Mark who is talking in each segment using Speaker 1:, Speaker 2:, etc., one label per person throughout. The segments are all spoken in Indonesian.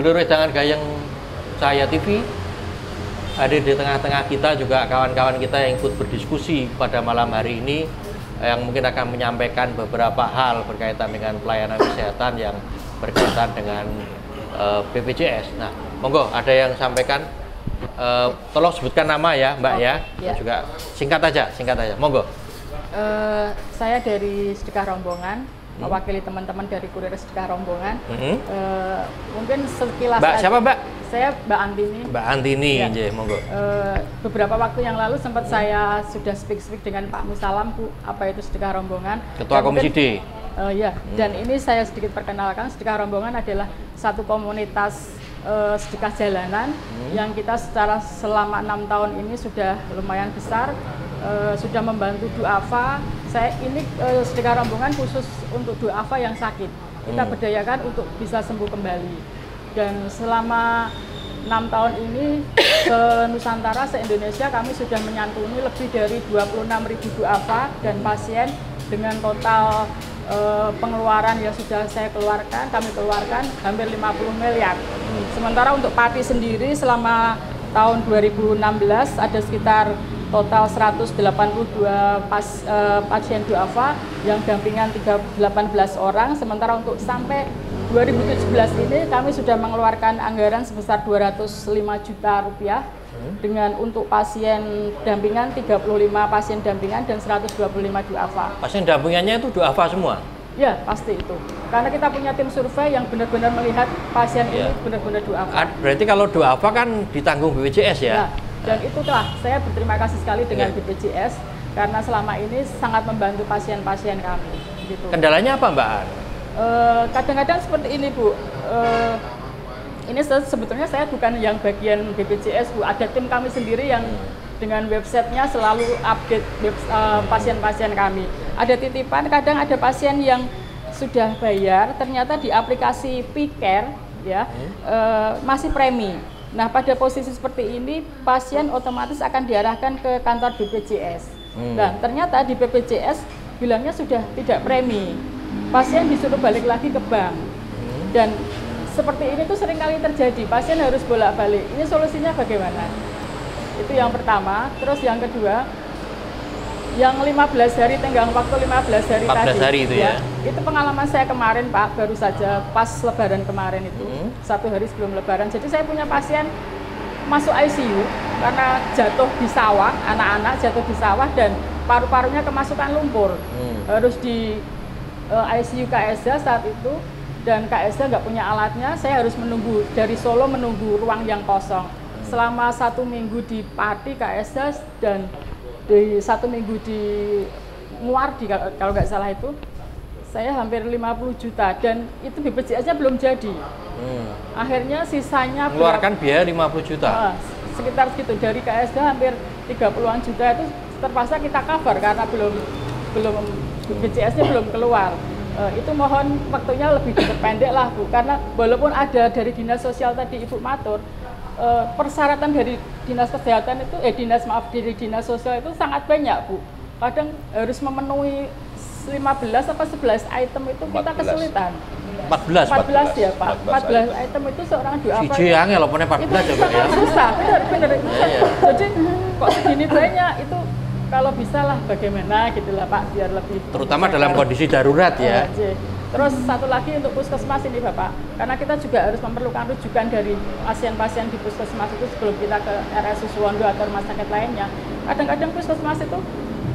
Speaker 1: Sedulur Wedangan Gayeng Cahaya TV, hadir di tengah-tengah kita juga kawan-kawan kita yang ikut berdiskusi pada malam hari ini, yang mungkin akan menyampaikan beberapa hal berkaitan dengan pelayanan kesehatan yang berkaitan dengan BPJS. Nah, monggo ada yang sampaikan, tolong sebutkan nama ya Mbak ya. Juga singkat aja, monggo.
Speaker 2: Saya dari Sedekah Rombongan, mewakili teman-teman dari Kurir Sedekah Rombongan. Mungkin sekilas
Speaker 1: Mbak siapa Mbak?
Speaker 2: Saya Mbak Antini.
Speaker 1: Mbak Antini, ya. Monggo.
Speaker 2: Beberapa waktu yang lalu sempat saya sudah speak dengan Pak Musalam, Bu, apa itu Sedekah Rombongan.
Speaker 1: Ketua Komisi D.
Speaker 2: Dan ini saya sedikit perkenalkan, Sedekah Rombongan adalah satu komunitas sedekah jalanan yang kita selama 6 tahun ini sudah lumayan besar, sudah membantu duafa. Saya ini Sedekah Rombongan khusus untuk duafa yang sakit. Kita berdayakan untuk bisa sembuh kembali. Dan selama 6 tahun ini ke Nusantara, se-Indonesia kami sudah menyantuni lebih dari 26.000 duafa dan pasien dengan total pengeluaran yang sudah kami keluarkan hampir 50 miliar. Sementara untuk Pati sendiri selama tahun 2016 ada sekitar total 182 pasien duafa yang dampingan 18 orang. Sementara untuk sampai 2017 ini kami sudah mengeluarkan anggaran sebesar 205 juta rupiah dengan untuk pasien dampingan 35 pasien dampingan dan 125 duafa.
Speaker 1: Pasien dampingannya itu duafa semua?
Speaker 2: Ya, pasti itu. Karena kita punya tim survei yang benar-benar melihat pasien ini benar-benar duafa.
Speaker 1: Berarti kalau duafa kan ditanggung BPJS ya?
Speaker 2: Dan itulah saya berterima kasih sekali dengan BPJS karena selama ini sangat membantu pasien-pasien kami. Gitu.
Speaker 1: Kendalanya apa Mbak?
Speaker 2: Kadang-kadang seperti ini Bu, ini sebetulnya saya bukan yang bagian BPJS Bu, ada tim kami sendiri yang dengan websitenya selalu update pasien-pasien kami. Ada titipan, kadang ada pasien yang sudah bayar, ternyata di aplikasi P-Care ya masih premi. Nah pada posisi seperti ini pasien otomatis akan diarahkan ke kantor BPJS. Nah ternyata di BPJS bilangnya sudah tidak premi. Pasien disuruh balik lagi ke bank, dan seperti ini tuh sering kali terjadi, pasien harus bolak-balik. Ini solusinya bagaimana? Itu yang pertama. Terus yang kedua, yang 15 hari tenggang waktu 15 hari
Speaker 1: 14
Speaker 2: tadi,
Speaker 1: hari itu ya.
Speaker 2: Itu pengalaman saya kemarin Pak, baru saja pas Lebaran kemarin itu, 1 hari sebelum Lebaran. Jadi saya punya pasien masuk ICU karena jatuh di sawah, anak-anak jatuh di sawah dan paru-parunya kemasukan lumpur, harus di ICU KSH saat itu, dan KSH nggak punya alatnya. Saya harus menunggu dari Solo, menunggu ruang yang kosong selama 1 minggu di Pati KSH dan di 1 minggu di Muardi kalau nggak salah itu. Saya hampir 50 juta dan itu BPJS-nya belum jadi. Akhirnya sisanya
Speaker 1: mengeluarkan biaya 50 juta.
Speaker 2: Sekitar segitu, dari KSH hampir 30-an juta itu terpaksa kita cover karena belum BPJS-nya belum keluar. Itu mohon waktunya lebih diperpendek lah Bu, karena walaupun ada dari Dinas Sosial tadi Ibu matur, persyaratan dari Dinas Kesehatan itu, dari Dinas Sosial itu sangat banyak Bu. Kadang harus memenuhi 15 atau 11 item itu kita kesulitan. 14 ya Pak, 14 item itu seorang duafa.
Speaker 1: Siji angel opone 14 ya Pak ya.
Speaker 2: Susah, benar. Jadi kok segini banyak itu. Kalau bisa lah bagaimana gitulah Pak, biar lebih
Speaker 1: terutama dalam kondisi darurat ya.
Speaker 2: Terus satu lagi untuk puskesmas ini Bapak, karena kita juga harus memerlukan rujukan dari pasien-pasien di puskesmas itu sebelum kita ke RSU Suwondo atau rumah sakit lainnya. Kadang-kadang puskesmas itu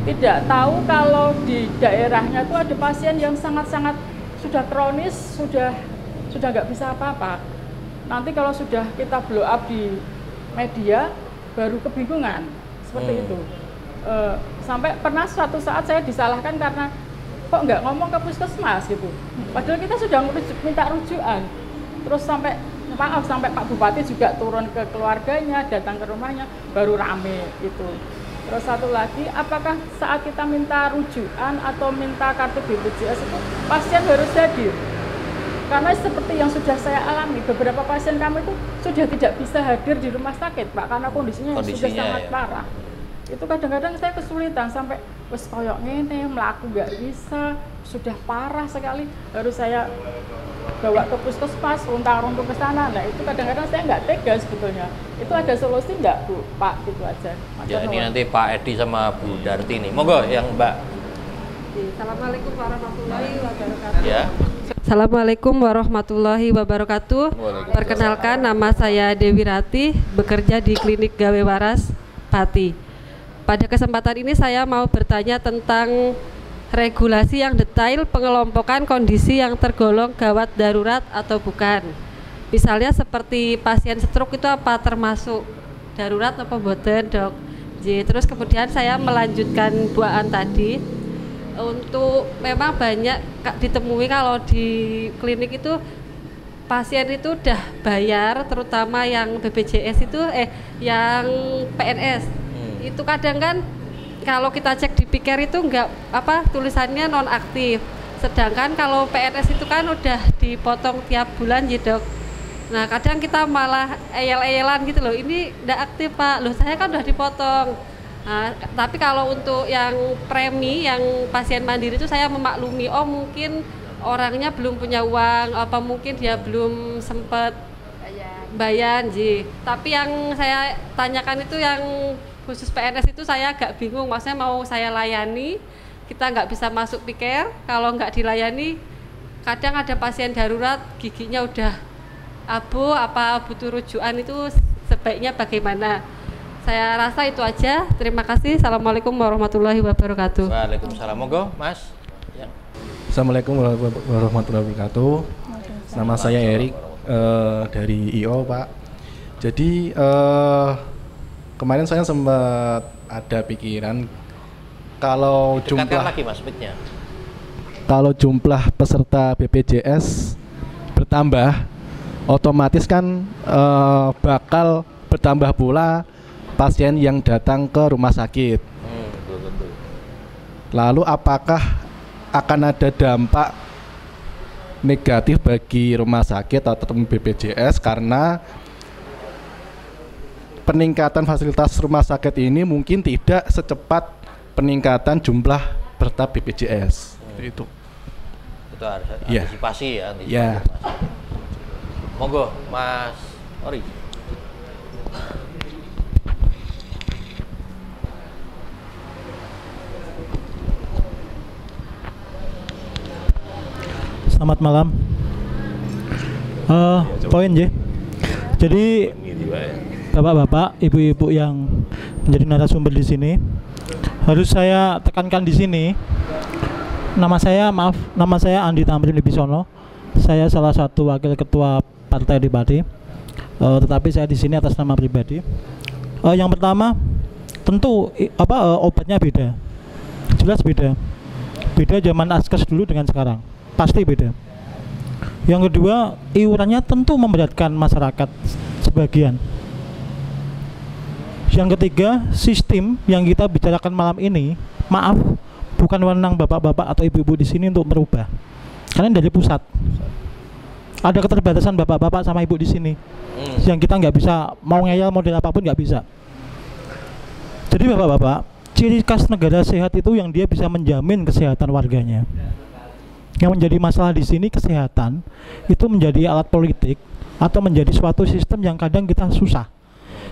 Speaker 2: tidak tahu kalau di daerahnya itu ada pasien yang sangat-sangat sudah kronis, sudah nggak bisa apa-apa. Nanti kalau sudah kita blow up di media baru kebingungan seperti itu. Sampai pernah suatu saat saya disalahkan karena kok nggak ngomong ke puskesmas gitu. Padahal kita sudah minta rujukan. Terus sampai Pak Bupati juga turun ke keluarganya, datang ke rumahnya, baru rame gitu. Terus satu lagi, apakah saat kita minta rujukan atau minta kartu BPJS itu pasien harus hadir? Karena seperti yang sudah saya alami, beberapa pasien kami itu sudah tidak bisa hadir di rumah sakit Pak, karena kondisinya sudah sangat parah. Itu kadang-kadang saya kesulitan sampai wes koyok ngene, melaku nggak bisa, sudah parah sekali, harus saya bawa ke puskesmas, runtang-runtung ke sana. Nah itu kadang-kadang saya nggak tega sebetulnya. Itu ada solusi nggak Bu, Pak? Gitu aja.
Speaker 1: Ya, ini nanti Pak Edi sama Bu Darti nih. Monggo yang Mbak.
Speaker 3: Assalamualaikum warahmatullahi wabarakatuh.
Speaker 1: Ya.
Speaker 3: Assalamualaikum warahmatullahi wabarakatuh. Perkenalkan, nama saya Dewi Rati, bekerja di Klinik Gawe Waras, Pati. Pada kesempatan ini saya mau bertanya tentang regulasi yang detail pengelompokan kondisi yang tergolong gawat darurat atau bukan. Misalnya seperti pasien stroke itu apa termasuk darurat atau boten, Dok? Terus kemudian saya melanjutkan buaan tadi. Untuk memang banyak ditemui kalau di klinik itu pasien itu udah bayar, terutama yang BPJS itu yang PNS. Itu kadang kan kalau kita cek di PIKER itu enggak tulisannya non aktif. Sedangkan kalau PNS itu kan udah dipotong tiap bulan ya, Dok. Nah, kadang kita malah eyel-eyelan gitu loh. Ini enggak aktif, Pak. Loh, saya kan udah dipotong. Nah, tapi kalau untuk yang premi, yang pasien mandiri itu saya memaklumi, oh mungkin orangnya belum punya uang, apa mungkin dia belum sempat bayar, Tapi yang saya tanyakan itu yang khusus PNS itu saya agak bingung, maksudnya mau saya layani, kita nggak bisa masuk PIKER, kalau nggak dilayani, kadang ada pasien darurat, giginya udah abu, apa butuh rujukan itu sebaiknya bagaimana? Saya rasa itu aja. Terima kasih. Assalamualaikum warahmatullahi wabarakatuh.
Speaker 1: Waalaikumsalam. Monggo, Mas. Ya.
Speaker 4: Assalamualaikum warahmatullahi wabarakatuh. Nama saya Erik dari IO, Pak. Jadi kemarin saya sempat ada pikiran kalau jumlah peserta BPJS bertambah, otomatis kan bakal bertambah pula pasien yang datang ke rumah sakit. Lalu apakah akan ada dampak negatif bagi rumah sakit atau BPJS karena peningkatan fasilitas rumah sakit ini mungkin tidak secepat peningkatan jumlah peserta BPJS. Itu
Speaker 1: harus antisipasi ya.
Speaker 4: Ya.
Speaker 1: Monggo, Mas Ori.
Speaker 5: Selamat malam. Poin J. Jadi bapak-bapak, ibu-ibu yang menjadi narasumber di sini, harus saya tekankan di sini. Nama saya Andi Tamrin Wibisono. Saya salah satu wakil ketua partai di Pati. Tetapi saya di sini atas nama pribadi. Yang pertama, tentu obatnya beda. Jelas beda. Beda zaman Askes dulu dengan sekarang. Pasti beda. Yang kedua, iurannya tentu memberatkan masyarakat sebagian. Yang ketiga, sistem yang kita bicarakan malam ini, maaf, bukan wewenang bapak-bapak atau ibu-ibu di sini untuk merubah. Karena dari pusat. Ada keterbatasan bapak-bapak sama ibu di sini. Yang kita nggak bisa mau ngeyel model apapun nggak bisa. Jadi bapak-bapak, ciri khas negara sehat itu yang dia bisa menjamin kesehatan warganya. Yang menjadi masalah di sini kesehatan itu menjadi alat politik atau menjadi suatu sistem yang kadang kita susah.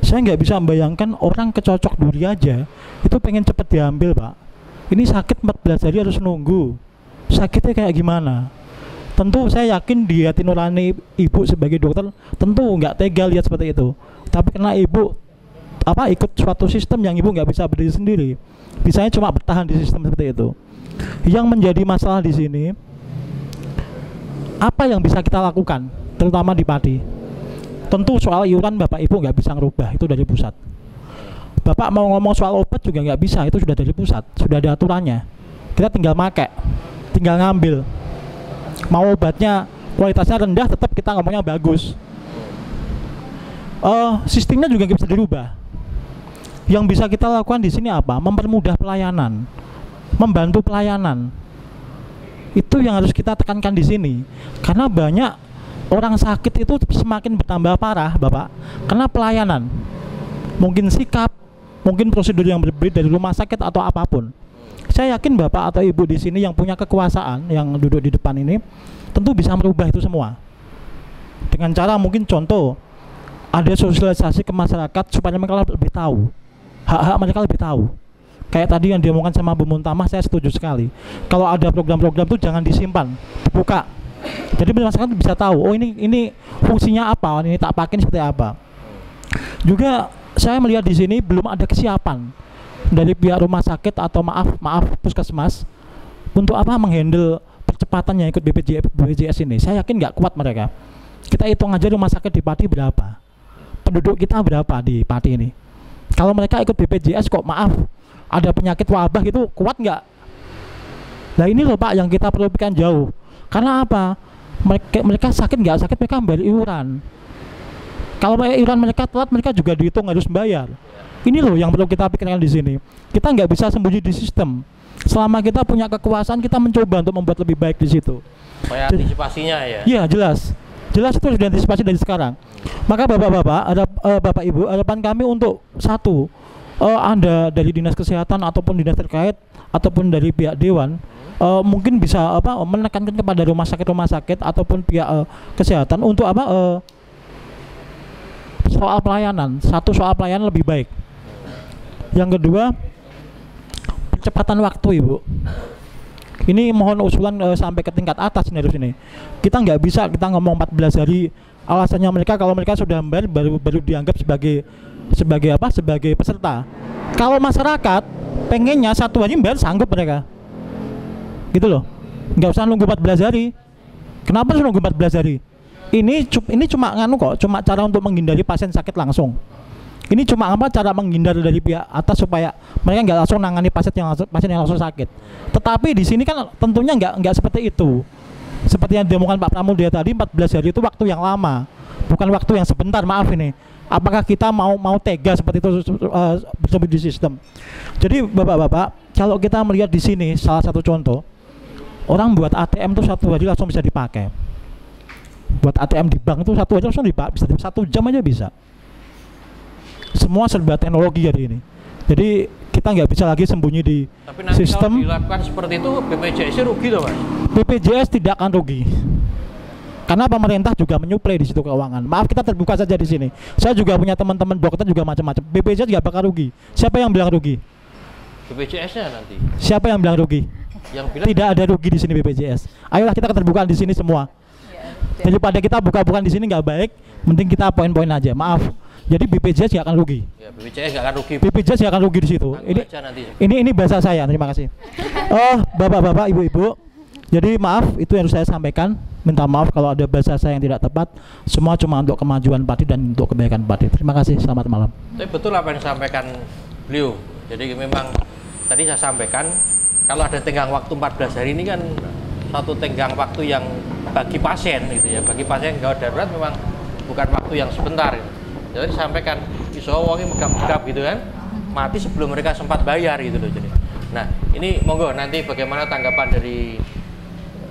Speaker 5: Saya nggak bisa membayangkan orang kecocok duri aja itu pengen cepet diambil, Pak. Ini sakit 14 hari harus nunggu. Sakitnya kayak gimana? Tentu saya yakin di hati nurani ibu sebagai dokter tentu nggak tega lihat seperti itu. Tapi karena ibu ikut suatu sistem yang ibu nggak bisa berdiri sendiri, bisanya cuma bertahan di sistem seperti itu. Yang menjadi masalah di sini, apa yang bisa kita lakukan, terutama di Pati? Tentu soal iuran Bapak Ibu nggak bisa ngerubah, itu dari pusat. Bapak mau ngomong soal obat juga nggak bisa, itu sudah dari pusat, sudah ada aturannya. Kita tinggal make, tinggal ngambil. Mau obatnya kualitasnya rendah, tetap kita ngomongnya bagus. Sistemnya juga nggak bisa dirubah. Yang bisa kita lakukan di sini apa? Mempermudah pelayanan, membantu pelayanan. Itu yang harus kita tekankan di sini, karena banyak orang sakit itu semakin bertambah parah, Bapak, karena pelayanan, mungkin sikap, mungkin prosedur yang berbeda dari rumah sakit atau apapun. Saya yakin Bapak atau Ibu di sini yang punya kekuasaan, yang duduk di depan ini, tentu bisa merubah itu semua. Dengan cara mungkin contoh, ada sosialisasi ke masyarakat supaya mereka lebih tahu, hak-hak mereka lebih tahu. Kayak tadi yang diomongkan sama Bu Muntamah, saya setuju sekali. Kalau ada program-program itu jangan disimpan, buka. Jadi masyarakat bisa tahu, oh ini fungsinya apa, ini tak pakai seperti apa. Juga saya melihat di sini belum ada kesiapan dari pihak rumah sakit atau maaf puskesmas untuk apa menghandle percepatan yang ikut BPJS ini. Saya yakin nggak kuat mereka. Kita hitung aja rumah sakit di Pati berapa, penduduk kita berapa di Pati ini. Kalau mereka ikut BPJS kok maaf ada penyakit wabah gitu, kuat nggak? Nah ini loh Pak yang kita perlu pikirkan jauh. Karena apa? Mereka sakit nggak sakit mereka bayar iuran. Kalau bayar iuran mereka telat, mereka juga dihitung harus bayar. Ini loh yang perlu kita pikirkan di sini. Kita nggak bisa sembunyi di sistem. Selama kita punya kekuasaan, kita mencoba untuk membuat lebih baik di situ.
Speaker 1: Supaya antisipasinya ya.
Speaker 5: Iya jelas. Jelas itu sudah diantisipasi dari sekarang. Maka bapak-bapak, bapak ibu, harapan kami untuk satu, Anda dari dinas kesehatan ataupun dinas terkait ataupun dari pihak dewan, mungkin bisa menekankan kepada rumah sakit ataupun pihak kesehatan untuk soal pelayanan. Satu, soal pelayanan lebih baik. Yang kedua, percepatan waktu Ibu. Ini mohon usulan sampai ke tingkat atas nih harus ini. Kita nggak bisa kita ngomong 14 hari. Alasannya mereka kalau mereka sudah membayar baru dianggap sebagai peserta. Kalau masyarakat pengennya 1 hari membayar sanggup mereka. Gitu loh. Nggak usah nunggu 14 hari. Kenapa harus nunggu 14 hari? Ini cuma cuma cara untuk menghindari pasien sakit langsung. Ini cuma cara menghindar dari pihak atas supaya mereka nggak langsung nangani pasien yang langsung sakit. Tetapi di sini kan tentunya nggak seperti itu. Seperti yang diomongkan Pak Pramudia tadi, 14 hari itu waktu yang lama, bukan waktu yang sebentar. Maaf ini. Apakah kita mau tega seperti itu bersembunyi di sistem? Jadi bapak-bapak, kalau kita melihat di sini salah satu contoh, orang buat ATM itu 1 hari langsung bisa dipakai. Buat ATM di bank itu 1 hari langsung bisa 1 jam aja bisa. Semua serba teknologi hari ini. Jadi kita nggak bisa lagi sembunyi di
Speaker 1: tapi nanti
Speaker 5: sistem.
Speaker 1: Kalau dilakukan seperti itu BPJS rugi loh Mas.
Speaker 5: BPJS tidak akan rugi. Karena pemerintah juga menyuplai di situ keuangan. Maaf kita terbuka saja di sini. Saya juga punya teman-teman dokter juga macam-macam. BPJS nggak bakal rugi. Siapa yang bilang rugi?
Speaker 1: BPJS-nya nanti.
Speaker 5: Siapa yang bilang rugi?
Speaker 1: Yang bilang
Speaker 5: tidak ada rugi di sini BPJS. Ayolah kita keterbukaan di sini semua. Daripada kita buka-bukaan di sini nggak baik, mending kita poin-poin aja. Maaf. Jadi BPJS nggak akan rugi.
Speaker 1: Ya, BPJS nggak akan rugi.
Speaker 5: BPJS nggak akan rugi di situ. Ini bahasa saya. Terima kasih. Bapak-bapak, ibu-ibu. Jadi maaf itu yang saya sampaikan. Minta maaf kalau ada bahasa saya yang tidak tepat. Semua cuma untuk kemajuan Pati dan untuk kebaikan Pati. Terima kasih. Selamat malam.
Speaker 1: Tapi betul apa yang disampaikan beliau. Jadi memang tadi saya sampaikan kalau ada tenggang waktu 14 hari ini kan satu tenggang waktu yang bagi pasien gitu ya. Bagi pasien gawat darurat memang bukan waktu yang sebentar. Gitu. Jadi sampaikan iso wonge megap-megap gitu kan. Mati sebelum mereka sempat bayar gitu loh jadi. Nah, ini monggo nanti bagaimana tanggapan dari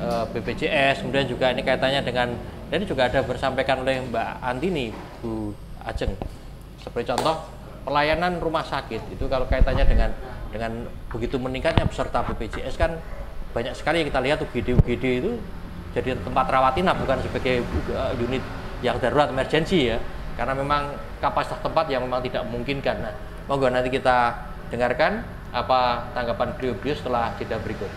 Speaker 1: BPJS, kemudian juga ini kaitannya dengan ini juga ada bersampaikan oleh Mbak Antini, Bu Ajeng. Seperti contoh pelayanan rumah sakit itu kalau kaitannya dengan begitu meningkatnya peserta BPJS kan banyak sekali yang kita lihat UGD itu jadi tempat rawat inap bukan sebagai unit yang darurat emergensi ya. Karena memang kapasitas tempat yang memang tidak memungkinkan. Nah, monggo nanti kita dengarkan apa tanggapan beliau setelah jeda berikut.